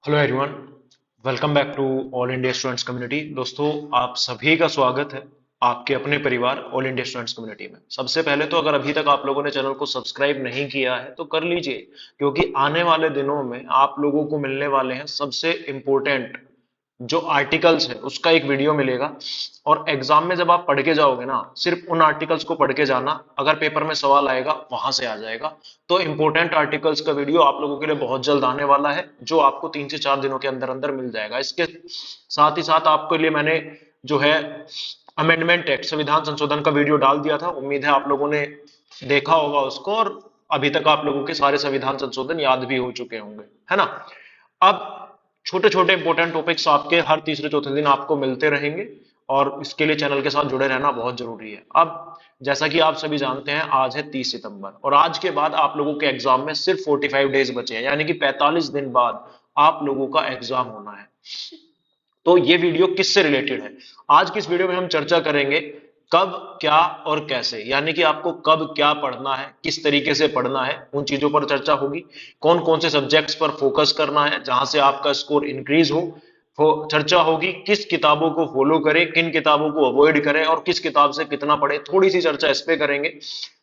Hello everyone, welcome back to all India students community. दोस्तों, आप सभी का स्वागत है आपके अपने परिवार ऑल इंडिया स्टूडेंट्स कम्युनिटी में। सबसे पहले तो अगर अभी तक आप लोगों ने चैनल को सब्सक्राइब नहीं किया है तो कर लीजिए, क्योंकि आने वाले दिनों में आप लोगों को मिलने वाले हैं सबसे इम्पोर्टेंट जो आर्टिकल्स है उसका एक वीडियो मिलेगा। और एग्जाम में जब आप पढ़ के जाओगे ना, सिर्फ उन आर्टिकल्स को पढ़ के जाना, अगर पेपर में सवाल आएगा वहां से आ जाएगा। तो इंपॉर्टेंट आर्टिकल्स का वीडियो आप लोगों के लिए बहुत जल्द आने वाला है, जो आपको 3 से 4 दिनों के अंदर अंदर मिल जाएगा। इसके साथ ही साथ आपके लिए मैंने जो है अमेंडमेंट एक्ट, संविधान संशोधन का वीडियो डाल दिया था। उम्मीद है आप लोगों ने देखा होगा उसको, और अभी तक आप लोगों के सारे संविधान संशोधन याद भी हो चुके होंगे, है ना। अब छोटे छोटे इंपॉर्टेंट टॉपिक्स आपके हर तीसरे चौथे दिन आपको मिलते रहेंगे, और इसके लिए चैनल के साथ जुड़े रहना बहुत जरूरी है। अब जैसा कि आप सभी जानते हैं, आज है 30 सितंबर, और आज के बाद आप लोगों के एग्जाम में सिर्फ 45 डेज बचे हैं, यानी कि 45 दिन बाद आप लोगों का एग्जाम होना है। तो ये वीडियो किससे रिलेटेड है? आज की इस वीडियो में हम चर्चा करेंगे कब, क्या और कैसे, यानी कि आपको कब क्या पढ़ना है, किस तरीके से पढ़ना है, उन चीजों पर चर्चा होगी। कौन कौन से सब्जेक्ट्स पर फोकस करना है जहां से आपका स्कोर इंक्रीज हो चर्चा होगी। किस किताबों को फॉलो करें, किन किताबों को अवॉइड करें, और किस किताब से कितना पढ़े, थोड़ी सी चर्चा इस पे करेंगे।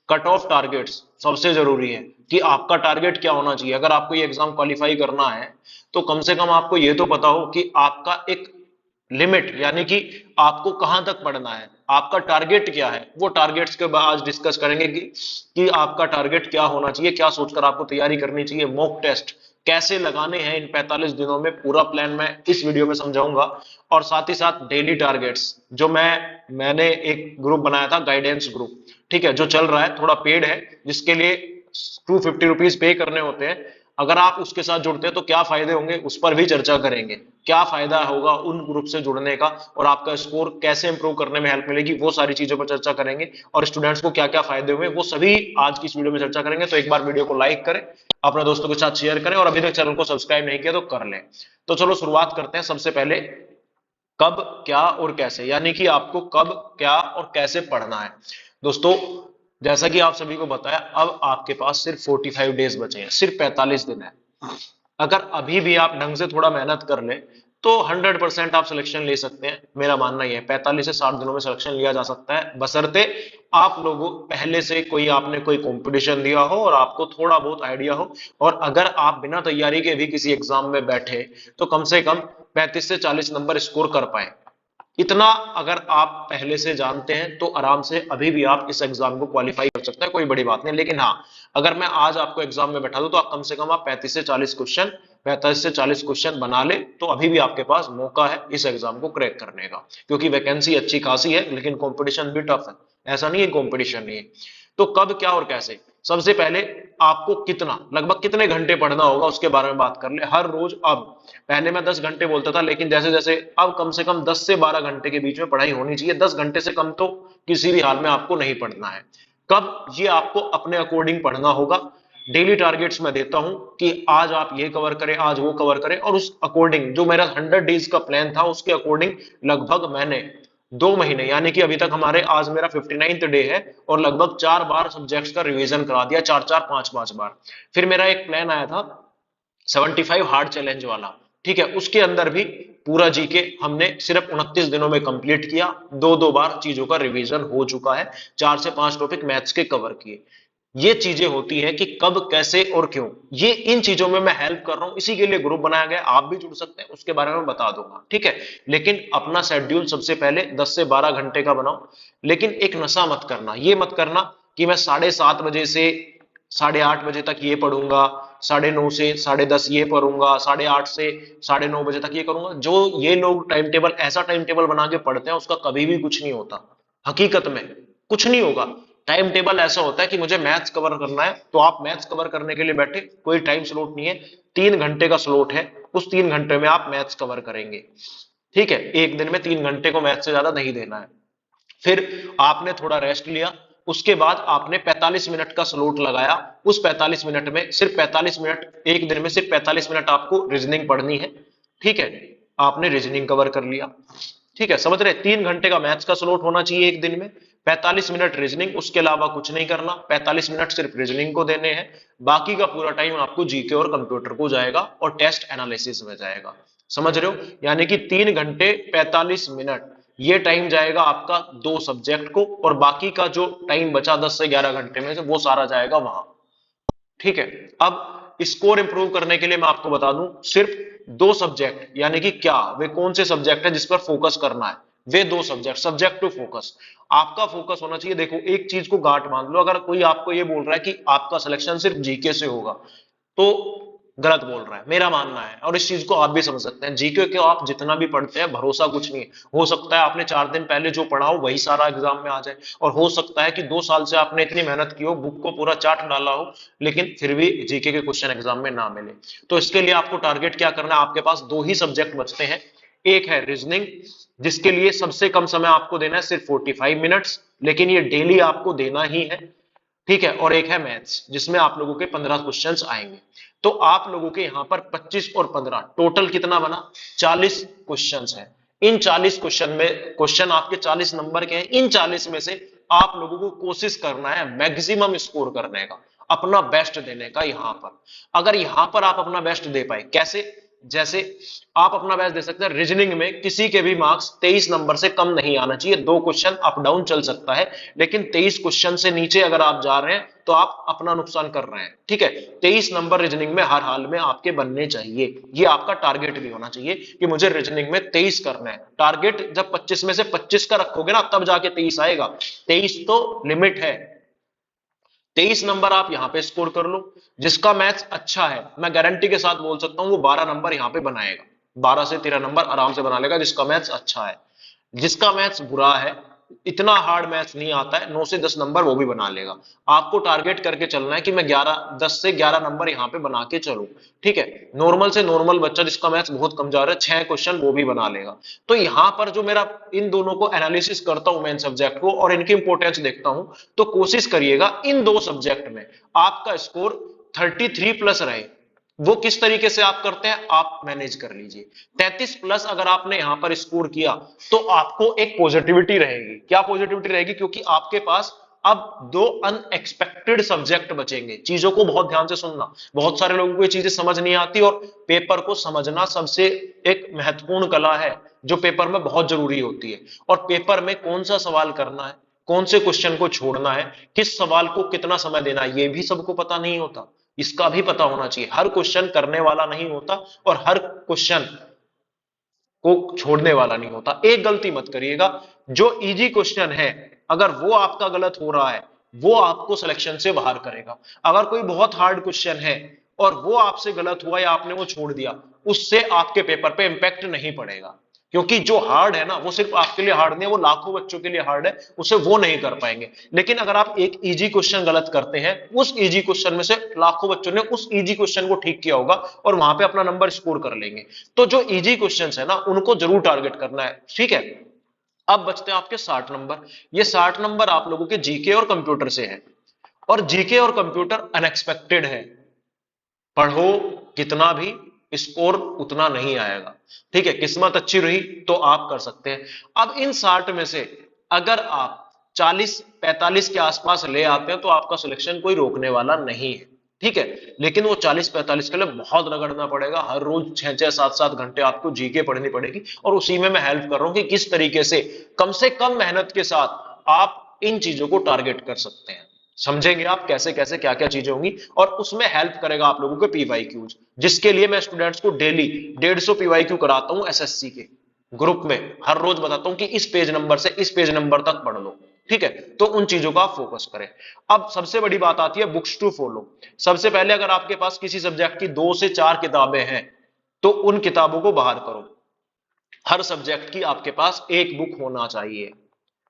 कट ऑफ टारगेट्स सबसे जरूरी है कि आपका टारगेट क्या होना चाहिए। अगर आपको ये एग्जाम क्वालिफाई करना है तो कम से कम आपको ये तो पता हो कि आपका एक लिमिट, यानी कि आपको कहां तक पढ़ना है, आपका टारगेट क्या है। वो टारगेट्स के बाद आज डिस्कस करेंगे कि आपका टारगेट क्या होना चाहिए, क्या सोचकर आपको तैयारी करनी चाहिए। मॉक टेस्ट कैसे लगाने हैं इन 45 दिनों में, पूरा प्लान मैं इस वीडियो में समझाऊंगा। और साथ ही साथ डेली टारगेट्स, जो मैंने एक ग्रुप बनाया था, गाइडेंस ग्रुप, ठीक है, जो चल रहा है, थोड़ा पेड है, जिसके लिए 250 रुपीज पे करने होते हैं। अगर आप उसके साथ जुड़ते हैं तो क्या फायदे होंगे उस पर भी चर्चा करेंगे। क्या फायदा होगा उन ग्रुप से जुड़ने का, और आपका स्कोर कैसे इंप्रूव करने में हेल्प मिलेगी, वो सारी चीजों पर चर्चा करेंगे। और स्टूडेंट्स को क्या क्या फायदे हुए वो सभी आज की इस वीडियो में चर्चा करेंगे। तो एक बार वीडियो को लाइक करें, अपने दोस्तों के साथ शेयर करें, और अभी तक चैनल को सब्सक्राइब नहीं किया तो कर लें। तो चलो शुरुआत करते हैं। सबसे पहले कब, क्या और कैसे, यानी कि आपको कब, क्या और कैसे पढ़ना है। दोस्तों, जैसा कि आप सभी को बताया, अब आपके पास सिर्फ 45 डेज बचे हैं, सिर्फ 45 दिन है। अगर अभी भी आप ढंग से थोड़ा मेहनत कर ले तो 100% आप सिलेक्शन ले सकते हैं। मेरा मानना यह है 45 से 60 दिनों में सिलेक्शन लिया जा सकता है, बशर्ते आप लोगों पहले से कोई आपने कोई कंपटीशन दिया हो और आपको थोड़ा बहुत आइडिया हो। और अगर आप बिना तैयारी के भी किसी एग्जाम में बैठे तो कम से कम 35 से 40 नंबर स्कोर कर पाए। इतना अगर आप पहले से जानते हैं तो आराम से अभी भी आप इस एग्जाम को क्वालिफाई कर सकते हैं, कोई बड़ी बात नहीं। लेकिन हाँ, अगर मैं आज आपको एग्जाम में बैठा दूं तो आप कम से कम आप 35 से 40 क्वेश्चन बना ले, तो अभी भी आपके पास मौका है इस एग्जाम को क्रैक करने का। क्योंकि वैकेंसी अच्छी खासी है, लेकिन कंपटीशन भी टफ है। ऐसा नहीं है कंपटीशन नहीं है। तो कब, क्या और कैसे, सबसे पहले आपको कितना, लगभग कितने घंटे पढ़ना होगा उसके बारे में बात कर ले हर रोज। अब पहले मैं 10 घंटे बोलता था, लेकिन जैसे जैसे अब कम से कम 10 से 12 घंटे के बीच में पढ़ाई होनी चाहिए। 10 घंटे से कम तो किसी भी हाल में आपको नहीं पढ़ना है। कब, ये आपको अपने अकॉर्डिंग पढ़ना होगा। डेली टारगेट्स मैं देता हूं कि आज आप ये कवर करें, आज वो कवर करें, और उस अकॉर्डिंग जो मेरा 100 डेज का प्लान था उसके अकॉर्डिंग लगभग मैंने 2 महीने, यानी कि अभी तक हमारे, आज मेरा 59th डे है, और लगभग 4 बार सब्जेक्ट्स का रिवीजन करा दिया, 4 4 5 5 बार। फिर मेरा एक प्लान आया था 75 हार्ड चैलेंज वाला, ठीक है, उसके अंदर भी पूरा जीके हमने सिर्फ 29 दिनों में कंप्लीट किया। 2 2 बार चीजों का रिवीजन हो चुका है, 4 से 5 टॉपिक मैथ्स के कवर किए। ये चीजें होती हैं कि कब, कैसे और क्यों, ये इन चीजों में मैं हेल्प कर रहा हूं, इसी के लिए ग्रुप बनाया गया। आप भी जुड़ सकते हैं, उसके बारे में बता दूंगा, ठीक है। लेकिन अपना शेड्यूल सबसे पहले 10 से 12 घंटे का बनाओ। लेकिन एक नशा मत करना, ये मत करना कि मैं 7:30 बजे से 8:30 बजे तक ये पढ़ूंगा, 9:30 से 10:30 ये पढ़ूंगा, 8:30 से 9:30 बजे तक ये करूंगा। जो ये लोग टाइम टेबल, ऐसा टाइम टेबल बना के पढ़ते हैं, उसका कभी भी कुछ नहीं होता। हकीकत में कुछ नहीं होगा। टाइम टेबल ऐसा होता है कि मुझे मैथ्स कवर करना है तो आप मैथ्स कवर करने के लिए बैठे, कोई टाइम स्लॉट नहीं है। 3 घंटे का स्लॉट है, उस 3 घंटे में आप मैथ्स कवर करेंगे, ठीक है। एक दिन में 3 घंटे को मैथ्स से ज्यादा नहीं देना है। फिर आपने थोड़ा रेस्ट लिया, उसके बाद आपने 45 मिनट का स्लॉट लगाया। उस 45 मिनट में सिर्फ 45 मिनट, एक दिन में सिर्फ 45 मिनट आपको रीजनिंग पढ़नी है, ठीक है। आपने रीजनिंग कवर कर लिया, ठीक है, समझ रहे। 3 घंटे का मैथ्स का स्लॉट होना चाहिए एक दिन में, 45 मिनट रीजनिंग, उसके अलावा कुछ नहीं करना। 45 मिनट सिर्फ रीजनिंग को देने हैं, बाकी का पूरा टाइम आपको जीके और कंप्यूटर को जाएगा और टेस्ट एनालिसिस में जाएगा। समझ रहे हो? यानी कि 3 घंटे 45 मिनट ये टाइम जाएगा आपका दो सब्जेक्ट को, और बाकी का जो टाइम बचा 10 से 11 घंटे में से वो सारा जाएगा वहां। ठीक है। अब स्कोर इंप्रूव करने के लिए मैं आपको बता दूं, सिर्फ दो सब्जेक्ट, यानी कि क्या वे कौन से सब्जेक्ट है जिस पर फोकस करना है, वे दो सब्जेक्ट, सब्जेक्ट टू फोकस। आपका फोकस होना चाहिए। देखो, एक चीज को गांठ बांध लो, अगर कोई आपको ये बोल रहा है कि आपका सिलेक्शन सिर्फ जीके से होगा, तो गलत बोल रहा है, मेरा मानना है। और इस चीज को आप भी समझ सकते हैं, जीके के आप जितना भी पढ़ते हैं, भरोसा कुछ नहीं है। हो सकता है आपने 4 दिन पहले जो पढ़ा हो वही सारा एग्जाम में आ जाए, और हो सकता है कि 2 साल से आपने इतनी मेहनत की हो, बुक को पूरा चाट डाला हो, लेकिन फिर भी जीके के क्वेश्चन एग्जाम में ना मिले। तो इसके लिए आपको टारगेट क्या करना है, आपके पास दो ही सब्जेक्ट बचते हैं। एक है रीजनिंग, जिसके लिए सबसे कम समय आपको देना है सिर्फ 45 मिनट्स, लेकिन ये डेली आपको देना ही है। ठीक है। और एक है मैथ्स, जिसमें आप लोगों के 15 क्वेश्चंस आएंगे। तो आप लोगों के यहां पर 25 और 15 टोटल कितना बना, 40 क्वेश्चंस है। इन 40 क्वेश्चन में, क्वेश्चन आपके 40 नंबर के हैं, इन 40 में से आप लोगों को कोशिश करना है मैक्सिमम स्कोर करने का, अपना बेस्ट देने का यहां पर। अगर यहां पर आप अपना बेस्ट दे पाए, कैसे? जैसे आप अपना बेस्ट दे सकते हैं, रीजनिंग में किसी के भी मार्क्स 23 नंबर से कम नहीं आना चाहिए। 2 क्वेश्चन अप डाउन चल सकता है, लेकिन 23 क्वेश्चन से नीचे अगर आप जा रहे हैं तो आप अपना नुकसान कर रहे हैं। ठीक है। 23 नंबर रीजनिंग में हर हाल में आपके बनने चाहिए, ये आपका टारगेट भी होना चाहिए कि मुझे रीजनिंग में 23 करना है। टारगेट जब 25 में से 25 का रखोगे ना, तब जाके 23 आएगा। 23 तो लिमिट है। 23 नंबर आप यहां पे स्कोर कर लो। जिसका मैथ्स अच्छा है, मैं गारंटी के साथ बोल सकता हूं, वो 12 नंबर यहां पे बनाएगा। 12 से 13 नंबर आराम से बना लेगा, जिसका मैथ्स अच्छा है। जिसका मैथ्स बुरा है, इतना हार्ड मैथ्स नहीं आता है, 9 से 10 नंबर वो भी बना लेगा। आपको टारगेट करके चलना है कि मैं 10 से 11 नंबर यहां पे बना के चलूं। ठीक है। नॉर्मल से नॉर्मल बच्चा जिसका मैथ्स बहुत कमजोर है, 6 क्वेश्चन वो भी बना लेगा। तो यहां पर जो मेरा इन दोनों को एनालिसिस करता हूं मैं, इन सब्जेक्ट को और इनकी इंपोर्टेंस देखता हूं, तो कोशिश करिएगा इन दो सब्जेक्ट में आपका स्कोर 33 प्लस रहे। वो किस तरीके से आप करते हैं, आप मैनेज कर लीजिए। 33 प्लस अगर आपने यहां पर स्कोर किया, तो आपको एक पॉजिटिविटी रहेगी। क्या पॉजिटिविटी रहेगी? क्योंकि आपके पास अब दो अनएक्सपेक्टेड सब्जेक्ट बचेंगे। चीजों को बहुत ध्यान से सुनना, बहुत सारे लोगों को ये चीजें समझ नहीं आती, और पेपर को समझना सबसे एक महत्वपूर्ण कला है, जो पेपर में बहुत जरूरी होती है। और पेपर में कौन सा सवाल करना है, कौन से क्वेश्चन को छोड़ना है, किस सवाल को कितना समय देना है, ये भी सबको पता नहीं होता। इसका भी पता होना चाहिए। हर क्वेश्चन करने वाला नहीं होता, और हर क्वेश्चन को छोड़ने वाला नहीं होता। एक गलती मत करिएगा, जो इजी क्वेश्चन है अगर वो आपका गलत हो रहा है, वो आपको सिलेक्शन से बाहर करेगा। अगर कोई बहुत हार्ड क्वेश्चन है और वो आपसे गलत हुआ या आपने वो छोड़ दिया, उससे आपके पेपर पे इंपैक्ट नहीं पड़ेगा। क्योंकि जो हार्ड है ना, वो सिर्फ आपके लिए हार्ड नहीं है, वो लाखों बच्चों के लिए हार्ड है, उसे वो नहीं कर पाएंगे। लेकिन अगर आप एक इजी क्वेश्चन गलत करते हैं, उस इजी क्वेश्चन में से लाखों बच्चों ने उस इजी क्वेश्चन को ठीक किया होगा और वहां पे अपना नंबर स्कोर कर लेंगे। तो जो इजी क्वेश्चन है ना, उनको जरूर टारगेट करना है। ठीक है। अब बचते हैं आपके 60 नंबर। ये 60 नंबर आप लोगों के जीके और कंप्यूटर से है, और जीके और कंप्यूटर अनएक्सपेक्टेड है। पढ़ो कितना भी, स्कोर उतना नहीं आएगा। ठीक है। किस्मत अच्छी रही तो आप कर सकते हैं। अब इन 60 में से अगर आप 40-45 के आसपास ले आते हैं, तो आपका सिलेक्शन कोई रोकने वाला नहीं है। ठीक है। लेकिन वो 40-45 के लिए बहुत रगड़ना पड़ेगा। हर रोज 6-6, 7-7 घंटे आपको जीके पढ़नी पड़ेगी, और उसी में मैं हेल्प कर रहा हूं कि किस तरीके से कम मेहनत के साथ आप इन चीजों को टारगेट कर सकते हैं। समझेंगे आप कैसे कैसे क्या क्या चीजें होंगी, और उसमें हेल्प करेगा आप लोगों के पीवाईक्यूज, जिसके लिए मैं स्टूडेंट्स को डेली 150 पीवाईक्यू कराता हूं एसएससी के ग्रुप में। हर रोज बताता हूं कि इस पेज नंबर से इस पेज नंबर तक पढ़ लो। ठीक है। तो उन चीजों का आप फोकस करें। अब सबसे बड़ी बात आती है बुक्स टू फॉलो। सबसे पहले अगर आपके पास किसी सब्जेक्ट की 2 से 4 किताबें हैं, तो उन किताबों को बाहर करो। हर सब्जेक्ट की आपके पास एक बुक होना चाहिए।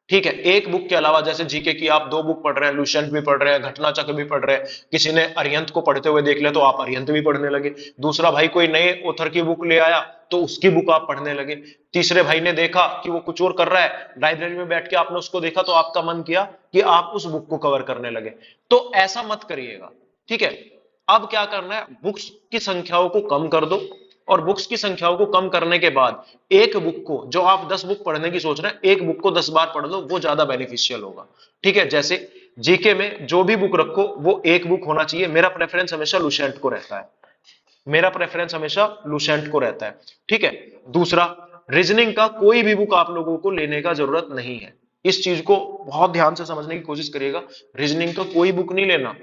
ठीक है। एक बुक के अलावा, जैसे जीके की आप 2 बुक पढ़ रहे हैं, लुसेंट भी पढ़ रहे हैं, घटना चक्र भी पढ़ रहे हैं, किसी ने अरिहंत को पढ़ते हुए देख लिया तो आप अरिहंत भी पढ़ने लगे। दूसरा भाई कोई नए ऑथर की बुक ले आया तो उसकी बुक आप पढ़ने लगे। तीसरे भाई ने देखा कि वो कुछ और कर रहा है, लाइब्रेरी में बैठ के आपने उसको देखा तो आपका मन किया कि आप उस बुक को कवर करने लगे। तो ऐसा मत करिएगा। ठीक है। अब क्या करना है, बुक्स की संख्याओं को कम कर दो, और बुक्स की संख्याओं को कम करने के बाद एक बुक को, जो आप 10 बुक पढ़ने की सोच रहे हैं, एक बुक को 10 बार पढ़ लो, वो ज्यादा बेनिफिशियल होगा। ठीक है, जैसे जीके में जो भी बुक रखो वो एक बुक होना चाहिए। मेरा प्रेफरेंस हमेशा लुसेंट को रहता है, मेरा प्रेफरेंस हमेशा लुसेंट को रहता है। ठीक है। दूसरा, रीजनिंग का कोई भी बुक आप लोगों को लेने का जरूरत नहीं है। इस चीज को बहुत ध्यान से समझने की कोशिश करिएगा। रीजनिंग का कोई बुक नहीं लेना।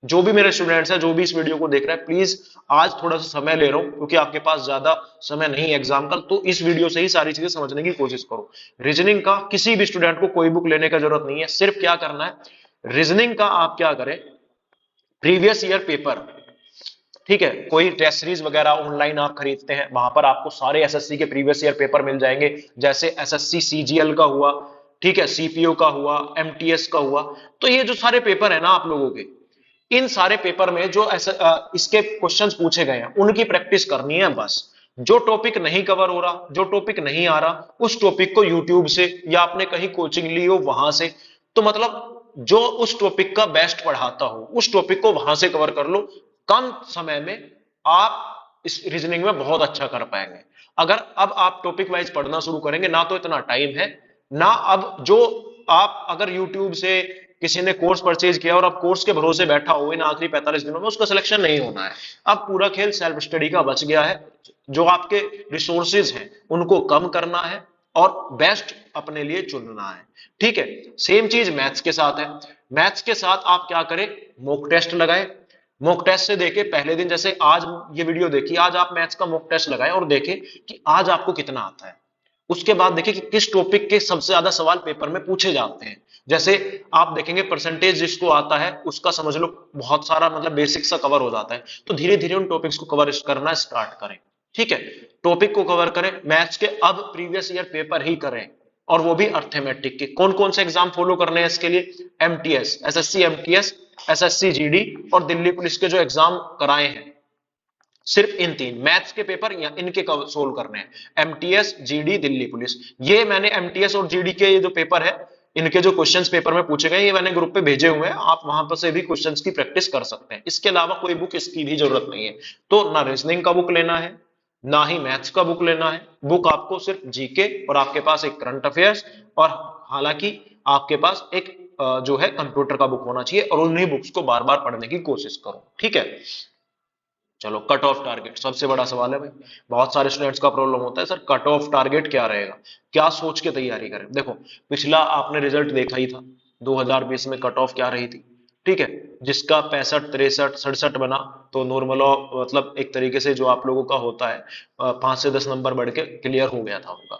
जो भी मेरे स्टूडेंट्स हैं, जो भी इस वीडियो को देख रहे हैं, प्लीज आज थोड़ा सा समय ले रहा हूं क्योंकि आपके पास ज्यादा समय नहीं है एग्जाम का, तो इस वीडियो से ही सारी चीजें समझने की कोशिश करो। रीजनिंग का किसी भी स्टूडेंट को कोई बुक लेने का जरूरत नहीं है। सिर्फ क्या करना है, रीजनिंग का आप क्या करें, प्रीवियस ईयर पेपर, ठीक है, कोई टेस्ट सीरीज वगैरह ऑनलाइन आप खरीदते हैं, वहां पर आपको सारे एसएससी के प्रीवियस ईयर पेपर मिल जाएंगे। जैसे एसएससी सीजीएल का हुआ, ठीक है, सीपीओ का हुआ, एमटीएस का हुआ। तो ये जो सारे पेपर है ना आप लोगों के, इन सारे पेपर में जो इसके क्वेश्चंस पूछे गए हैं उनकी प्रैक्टिस करनी है बस। जो टॉपिक नहीं कवर हो रहा, जो टॉपिक नहीं आ रहा, उस टॉपिक को यूट्यूब से या आपने कहीं कोचिंग ली हो वहां से, तो मतलब जो उस टॉपिक का बेस्ट पढ़ाता हो उस टॉपिक को वहां से कवर कर लो। कम समय में आप इस रीजनिंग में बहुत अच्छा कर पाएंगे। अगर अब आप टॉपिक वाइज पढ़ना शुरू करेंगे ना, तो इतना टाइम है ना। अब जो आप अगर यूट्यूब से किसी ने कोर्स परचेज किया और अब कोर्स के भरोसे बैठा हो इन आखिरी 45 दिनों में, उसका सिलेक्शन नहीं होना है। अब पूरा खेल सेल्फ स्टडी का बच गया है। जो आपके रिसोर्सेज हैं उनको कम करना है और बेस्ट अपने लिए चुनना है। ठीक है। सेम चीज मैथ्स के साथ है। मैथ्स के साथ आप क्या करें, मॉक टेस्ट लगाएं। मॉक टेस्ट से देखें, पहले दिन जैसे आज ये वीडियो देखी, आज आप मैथ्स का मॉक टेस्ट लगाएं और देखें कि आज आपको कितना आता है। उसके बाद देखिए कि किस टॉपिक के सबसे ज्यादा सवाल पेपर में पूछे जाते हैं। जैसे आप देखेंगे परसेंटेज जिसको आता है उसका समझ लो बहुत सारा मतलब बेसिक सा कवर हो जाता है। तो धीरे धीरे उन टॉपिक्स को कवर करना स्टार्ट करें। ठीक है, टॉपिक को कवर करें। मैथ्स के अब प्रीवियस ईयर पेपर ही करें, और वो भी अर्थमेटिक के। कौन कौन से एग्जाम फॉलो करने हैं इसके लिए, MTS, SSC MTS, SSC GD और दिल्ली पुलिस के जो एग्जाम कराए हैं, सिर्फ इन तीन मैथ्स के पेपर या इनके सोल्व करने हैं, एमटीएस, जीडी, दिल्ली पुलिस। ये मैंने एमटीएस और जीडी के ये जो पेपर है, इनके जो क्वेश्चंस पेपर में पूछे गए, ये मैंने ग्रुप पे भेजे हुए हैं, आप वहां पर से भी क्वेश्चंस की प्रैक्टिस कर सकते हैं। इसके अलावा कोई बुक इसकी भी जरूरत नहीं है। तो ना रीजनिंग का बुक लेना है, ना ही मैथ्स का बुक लेना है। बुक आपको सिर्फ जीके और आपके पास एक करंट अफेयर्स, और हालांकि आपके पास एक जो है कंप्यूटर का बुक होना चाहिए, और उन्हीं बुक्स को बार बार पढ़ने की कोशिश करो। ठीक है। चलो, कट ऑफ टारगेट सबसे बड़ा सवाल है भाई। बहुत सारे स्टूडेंट्स का प्रॉब्लम होता है, सर कट ऑफ टारगेट क्या रहेगा, क्या सोच के तैयारी करें। देखो, पिछला आपने रिजल्ट देखा ही था, 2020 में कट ऑफ क्या रही थी। ठीक है, जिसका 65, 63, 67 बना, तो नॉर्मल मतलब एक तरीके से जो आप लोगों का होता है 5 से 10 नंबर बढ़ के क्लियर हो गया था उनका।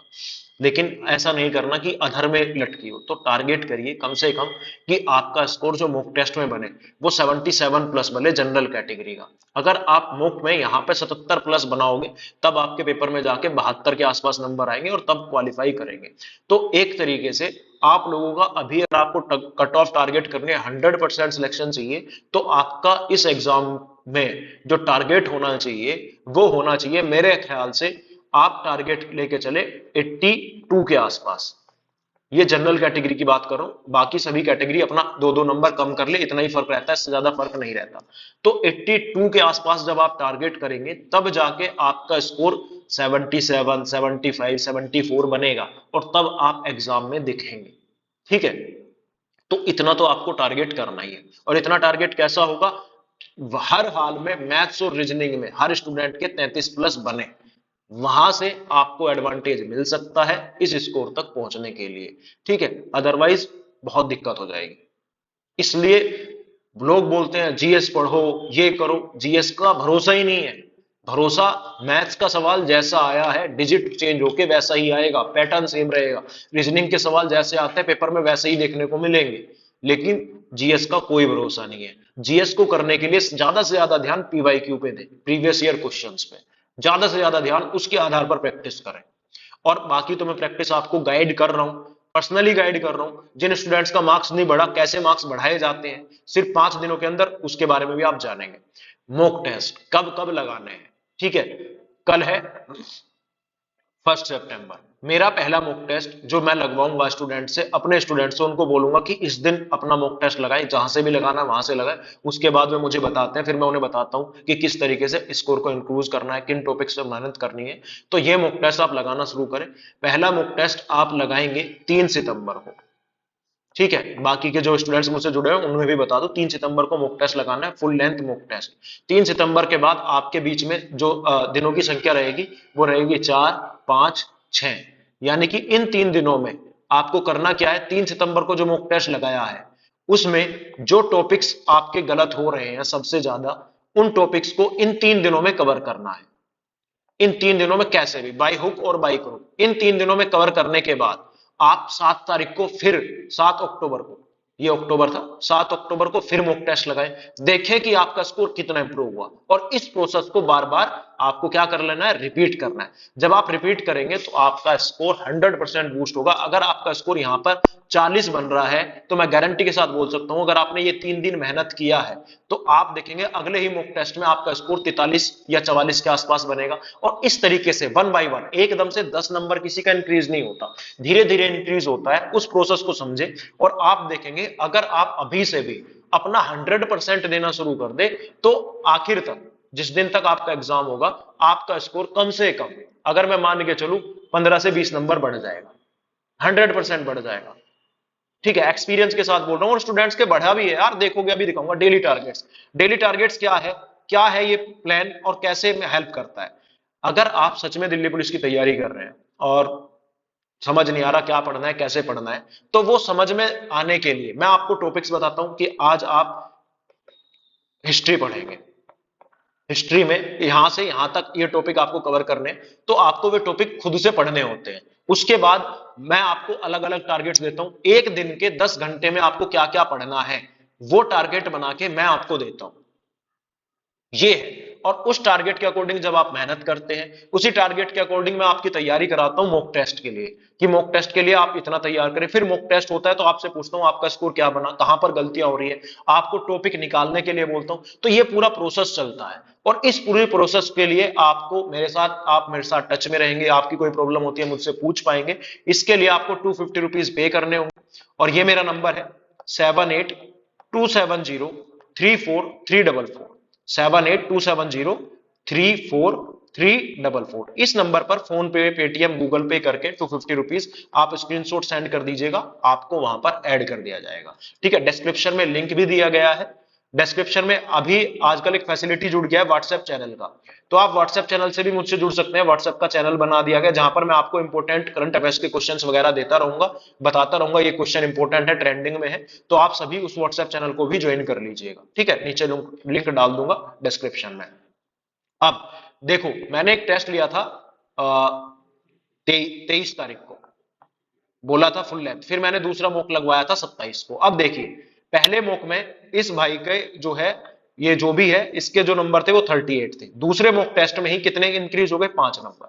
लेकिन ऐसा नहीं करना कि अधर में लटकी हो। तो टारगेट करिए कम से कम कि आपका स्कोर जो मॉक टेस्ट में बने वो 77 प्लस बने जनरल कैटेगरी का। अगर आप मॉक में यहाँ पे 77 प्लस बनाओगे, तब आपके पेपर में जाके 72 के आसपास नंबर आएंगे और तब क्वालिफाई करेंगे। तो एक तरीके से आप लोगों का अभी अगर आपको कट ऑफ टारगेट करने 100% सिलेक्शन चाहिए, तो आपका इस एग्जाम में जो टारगेट होना चाहिए वो होना चाहिए, मेरे ख्याल से आप टारगेट लेके चले 82 के आसपास। ये जनरल कैटेगरी की बात कर रहा हूं, बाकी सभी कैटेगरी अपना 2-2 नंबर कम कर ले, इतना ही फर्क रहता है, इससे ज्यादा फर्क नहीं रहता। तो 82 के आसपास जब आप टारगेट करेंगे, तब जाके आपका स्कोर 77, 75, 74 बनेगा, और तब आप एग्जाम में दिखेंगे। ठीक है। तो इतना तो आपको टारगेट करना ही है। और इतना टारगेट कैसा होगा, हर हाल में मैथ्स और रीजनिंग में हर स्टूडेंट के 33 प्लस बने, वहां से आपको एडवांटेज मिल सकता है इस स्कोर तक पहुंचने के लिए। ठीक है, अदरवाइज बहुत दिक्कत हो जाएगी। इसलिए लोग बोलते हैं जीएस पढ़ो, ये करो, जीएस का भरोसा ही नहीं है। भरोसा, मैथ्स का सवाल जैसा आया है डिजिट चेंज होके वैसा ही आएगा, पैटर्न सेम रहेगा। रीजनिंग के सवाल जैसे आते हैं पेपर में वैसे ही देखने को मिलेंगे। लेकिन जीएस का कोई भरोसा नहीं है। जीएस को करने के लिए ज्यादा से ज्यादा ध्यान पीवाईक्यू पे दें, प्रीवियस ईयर क्वेश्चंस पे ज्यादा से ज्यादा ध्यान, उसके आधार पर प्रैक्टिस करें। और बाकी तो मैं प्रैक्टिस आपको गाइड कर रहा हूं, पर्सनली गाइड कर रहा हूं। जिन स्टूडेंट्स का मार्क्स नहीं बढ़ा, कैसे मार्क्स बढ़ाए जाते हैं सिर्फ 5 दिनों के अंदर, उसके बारे में भी आप जानेंगे। मॉक टेस्ट कब कब लगाने हैं, ठीक है। कल है 1 सितंबर, मेरा पहला मॉक टेस्ट जो मैं लगवाऊंगा स्टूडेंट से, अपने स्टूडेंट से उनको बोलूंगा कि इस दिन अपना मॉक टेस्ट लगाए, जहां से भी लगाना है वहां से लगाए। उसके बाद में मुझे बताते हैं, फिर मैं उन्हें बताता हूं कि किस तरीके से स्कोर को इंक्रीज करना है, किन टॉपिक्स पे मेहनत करनी है। तो ये मॉक टेस्ट आप लगाना शुरू करें। पहला मॉक टेस्ट आप लगाएंगे 3 सितंबर को। ठीक है, बाकी के जो स्टूडेंट्स मुझसे जुड़े हैं उन्हें भी बता दो, 3 सितंबर को मॉक टेस्ट लगाना है, फुल लेंथ मॉक टेस्ट। 3 सितंबर के बाद आपके बीच में जो दिनों की संख्या रहेगी वो रहेगी 4, 5, 6। यानी कि इन 3 दिनों में आपको करना क्या है, 3 सितंबर को जो मॉक टेस्ट लगाया है उसमें जो टॉपिक्स आपके गलत हो रहे हैं सबसे ज्यादा, उन टॉपिक्स को इन 3 दिनों में कवर करना है। इन 3 दिनों में कैसे भी, बाई हुक और बाई क्रुक, इन 3 दिनों में कवर करने के बाद आप 7 तारीख को फिर, 7 अक्टूबर को, ये अक्टूबर था, 7 अक्टूबर को फिर मॉक टेस्ट लगाएं। देखें कि आपका स्कोर कितना इंप्रूव हुआ, और इस प्रोसेस को बार बार आपको क्या कर लेना है, रिपीट करना है। जब आप रिपीट करेंगे तो आपका स्कोर 100% बूस्ट होगा। अगर आपका स्कोर यहां पर 40 बन रहा है तो मैं गारंटी के साथ बोल सकता हूं, अगर आपने ये 3 दिन मेहनत किया है तो आप देखेंगे अगले ही मॉक टेस्ट में आपका स्कोर 43 या 44 के आसपास बनेगा। और इस तरीके से वन बाय वन, एकदम से 10 नंबर किसी का इंक्रीज नहीं होता, धीरे धीरे इंक्रीज होता है। उस प्रोसेस को समझे और आप देखेंगे अगर आप अभी से भी अपना 100% देना शुरू कर दे तो आखिर तक, जिस दिन तक आपका एग्जाम होगा, आपका स्कोर कम से कम, अगर मैं मान के चलूं, 15 से 20 नंबर बढ़ जाएगा, 100% बढ़ जाएगा। ठीक है, एक्सपीरियंस के साथ बोल रहा हूं, और स्टूडेंट्स के बढ़ा भी है यार, देखोगे अभी दिखाऊंगा डेली टारगेट्स। डेली टारगेट्स क्या है ये प्लान और कैसे में हेल्प करता है। अगर आप सच में दिल्ली पुलिस की तैयारी कर रहे हैं और समझ नहीं आ रहा क्या पढ़ना है, कैसे पढ़ना है, तो वो समझ में आने के लिए मैं आपको टॉपिक्स बताता हूं कि आज आप हिस्ट्री पढ़ेंगे, हिस्ट्री में यहां से यहां तक ये टॉपिक आपको कवर करने, तो आपको वे टॉपिक खुद से पढ़ने होते हैं। उसके बाद मैं आपको अलग अलग टारगेट्स देता हूं, एक दिन के 10 घंटे में आपको क्या क्या पढ़ना है वो टारगेट बना के मैं आपको देता हूं। ये है, और उस टारगेट के अकॉर्डिंग जब आप मेहनत करते हैं, उसी टारगेट के अकॉर्डिंग मैं आपकी तैयारी कराता हूं मॉक टेस्ट के लिए, कि मॉक टेस्ट के लिए आप इतना तैयार करें। फिर मॉक टेस्ट होता है तो आपसे पूछता हूं आपका स्कोर क्या बना, कहां पर गलतियां हो रही है, आपको टॉपिक निकालने के लिए बोलता हूं। तो ये पूरा प्रोसेस चलता है, और इस पूरे प्रोसेस के लिए आपको मेरे साथ, आप मेरे साथ टच में रहेंगे, आपकी कोई प्रॉब्लम होती है मुझसे पूछ पाएंगे। इसके लिए आपको 250 रुपीज पे करने होंगे, और ये मेरा नंबर है 7827034344, 7827034344। इस नंबर पर फोन पे, पेटीएम, गूगल पे करके 250 रुपीज आप स्क्रीनशॉट सेंड कर दीजिएगा, आपको वहां पर ऐड कर दिया जाएगा। ठीक है, डिस्क्रिप्शन में लिंक भी दिया गया है। डिस्क्रिप्शन में अभी आजकल एक फैसिलिटी जुड़ गया है व्हाट्सएप चैनल का, तो आप व्हाट्सएप चैनल से भी मुझसे जुड़ सकते हैं। व्हाट्सएप का चैनल बना दिया गया जहां पर मैं आपको इंपोर्टेंट करंट अफेयर्स के क्वेश्चंस वगैरह देता रहूंगा, बताता रहूंगा ये क्वेश्चन इंपोर्टेंट है, ट्रेंडिंग में है। तो आप सभी उस व्हाट्सएप चैनल को भी ज्वाइन कर लीजिएगा। ठीक है, नीचे लिंक डाल दूंगा डिस्क्रिप्शन में। अब देखो, मैंने एक टेस्ट लिया था 23 तारीख को, बोला था फुल लेंथ, फिर मैंने दूसरा मॉक लगवाया था 27 को। अब देखिए, पहले मॉक में इस भाई के जो है, ये जो भी है, इसके जो नंबर थे वो 38 थे। दूसरे मॉक टेस्ट में ही कितने इंक्रीज हो गए, 5 नंबर।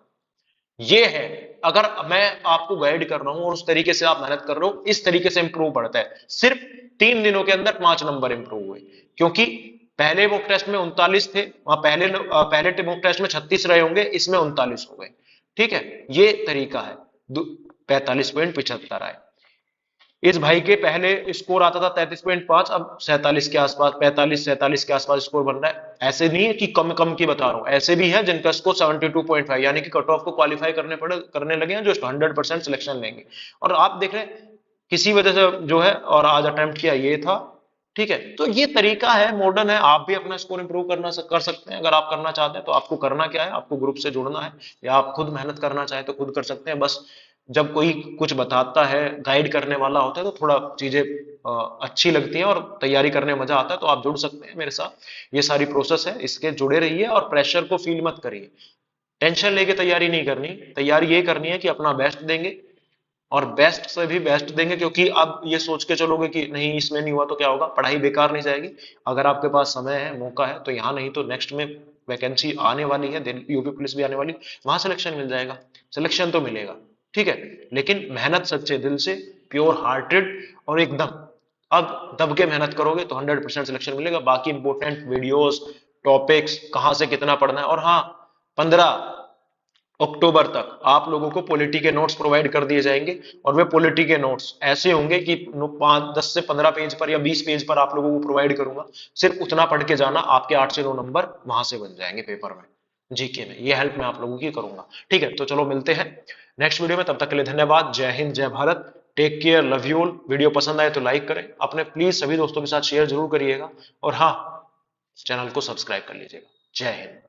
ये है, अगर मैं आपको गाइड कर रहा हूं और उस तरीके से आप मेहनत कर रहे हो, इस तरीके से इंप्रूव बढ़ता है। सिर्फ 3 दिनों के अंदर 5 नंबर इंप्रूव हुए, क्योंकि पहले मॉक टेस्ट में 39 थे, वहां पहले मॉक टेस्ट में 36 रहे होंगे, इसमें 39 हो गए। ठीक है, ये तरीका है। 45.75 आए। इस भाई के पहले स्कोर आता था 33.5, अब 47 के आसपास, 45 47 के आसपास स्कोर बन रहा है। ऐसे नहीं है कि कम कम की बता रहा हूं, ऐसे भी है जिनका स्कोर 72.5, यानी कि कट ऑफ को क्वालिफाई करने लगे हैं, जो 100% सिलेक्शन लेंगे। और आप देख रहे हैं किसी वजह से जो है, और आज अटेम्प्ट किया ये था। ठीक है, तो ये तरीका है, मॉडर्न है, आप भी अपना स्कोर इंप्रूव कर सकते हैं। अगर आप करना चाहते हैं तो आपको करना क्या है, आपको ग्रुप से जुड़ना है, या आप खुद मेहनत करना चाहें तो खुद कर सकते हैं। बस जब कोई कुछ बताता है, गाइड करने वाला होता है, तो थोड़ा चीजें अच्छी लगती हैं और तैयारी करने में मजा आता है। तो आप जुड़ सकते हैं मेरे साथ, ये सारी प्रोसेस है, इसके जुड़े रहिए और प्रेशर को फील मत करिए। टेंशन लेके तैयारी नहीं करनी, तैयारी ये करनी है कि अपना बेस्ट देंगे, और बेस्ट से भी बेस्ट देंगे। क्योंकि अब ये सोच के चलोगे कि नहीं इसमें नहीं हुआ तो क्या होगा, पढ़ाई बेकार नहीं जाएगी। अगर आपके पास समय है, मौका है, तो यहाँ नहीं तो नेक्स्ट में वैकेंसी आने वाली है, यूपी पुलिस भी आने वाली, वहां सिलेक्शन मिल जाएगा, सिलेक्शन तो मिलेगा। ठीक है, लेकिन मेहनत सच्चे दिल से, प्योर हार्टेड, और एकदम अब दब के मेहनत करोगे तो 100% सिलेक्शन मिलेगा। बाकी इंपॉर्टेंट वीडियोस, टॉपिक्स, कहां से कितना पढ़ना है, और हाँ, 15 अक्टूबर तक आप लोगों को पॉलिटी के नोट्स प्रोवाइड कर दिए जाएंगे, और वे पॉलिटी के नोट्स ऐसे होंगे कि 10 से 15 पेज पर या 20 पेज पर आप लोगों को प्रोवाइड करूंगा। सिर्फ उतना पढ़ के जाना, आपके 8 से 9 नंबर वहां से बन जाएंगे पेपर में, जीके में। ये हेल्प मैं आप लोगों की करूंगा। ठीक है, तो चलो मिलते हैं नेक्स्ट वीडियो में। तब तक के लिए धन्यवाद। जय हिंद, जय Bharat. Take care, love you all. Video पसंद आए तो लाइक करें, अपने प्लीज सभी दोस्तों के साथ शेयर जरूर करिएगा, और हाँ, चैनल को सब्सक्राइब कर लीजिएगा। जय हिंद।